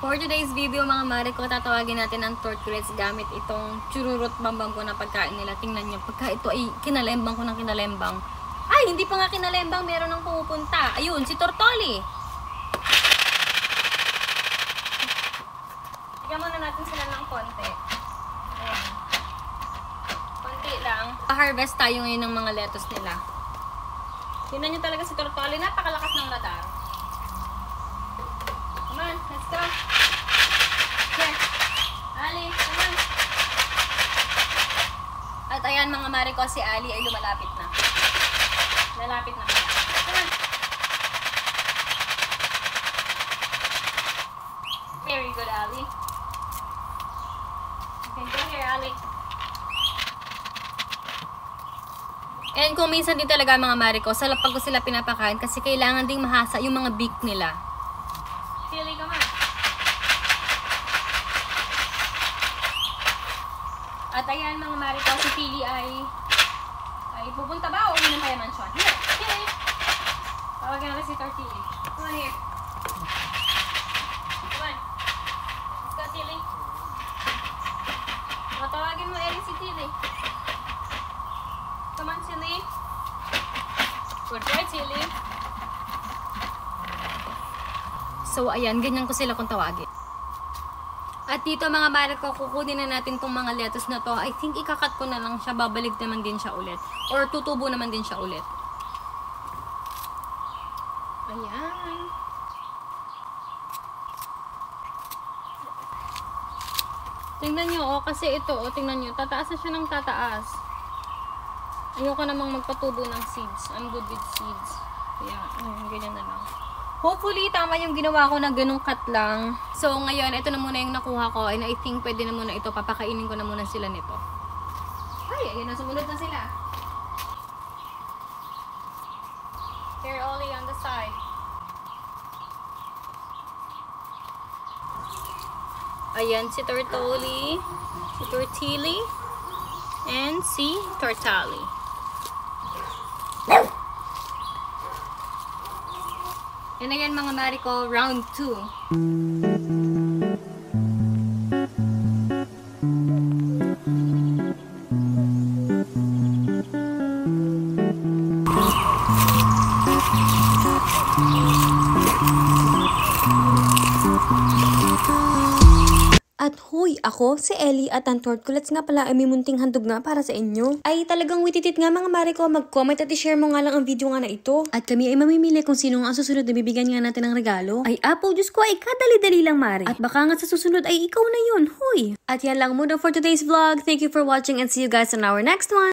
For today's video mga mare ko, tatawagin natin ang torturets gamit itong chururot bambang ko na pagkain nila. Tingnan nyo, pagka ito ay kinalembang ko ng kinalembang. Ay, hindi pa nga kinalembang, meron nang pumupunta. Ayun, si Tortoli. Tignan muna natin sila ng konti. Ayan. Konti lang. Pa-harvest tayo ngayon ng mga lettuce nila. Tingnan nyo talaga si Tortoli, napakalakas ng radar. Come on, let's go. Here. Ali, come on. At ayan mga mare ko, si Ali ay lumalapit na. Lalapit na pala. Come on. Very good, Ali. Okay, go here, Ali. And kung minsan din talaga mga mare ko, sa lapag ko sila pinapakain kasi kailangan ding mahasa yung mga beak nila. Tilly, come on. At ayan mga mare ko, si Tilly ay pupunta ba o uwi ng payaman siya? Here, Tilly! Tawagan natin si Tortili. Come on here. Come on. Let's go, Tilly. Tawagin mo Eri si Tilly. Come on, Tilly. Good boy, Tilly. So, ayan, ganyan ko sila kung tawagin. At dito mga mare ko, kukunin na natin tong mga lettuce na to. I think ikakat ko na lang siya, babalik naman din siya ulit. Or tutubo naman din siya ulit. Ayan. Tingnan nyo, oh, kasi ito, oh, tingnan nyo, tataas na siya ng tataas. Ayoko namang magpatubo ng seeds. I'm good with seeds. Ayan, ganyan na lang. Hopefully, tama yung ginawa ko na ganung cut lang. So, ngayon, ito na muna yung nakuha ko. And I think pwede na muna ito. Papakainin ko na muna sila nito. Ay, ayun na. Sumunod na sila. Here, Ollie, on the side. Ayan, si Tortoli, si Tortili, and si Tortali. Yan na yan mga mare ko, round 2. At huy, ako, si Ellie at ang Tortculets nga pala ay may munting handog nga para sa inyo. Ay talagang wititit nga mga mare ko, mag-comment at i-share mo nga lang ang video nga na ito. At kami ay mamimili kung sino ang susunod na bibigyan nga natin ng regalo. Ay apo, Diyos ko, ay kadali-dali lang mare. At baka nga sa susunod ay ikaw na yun, huy. At yan lang muna for today's vlog. Thank you for watching and see you guys on our next one.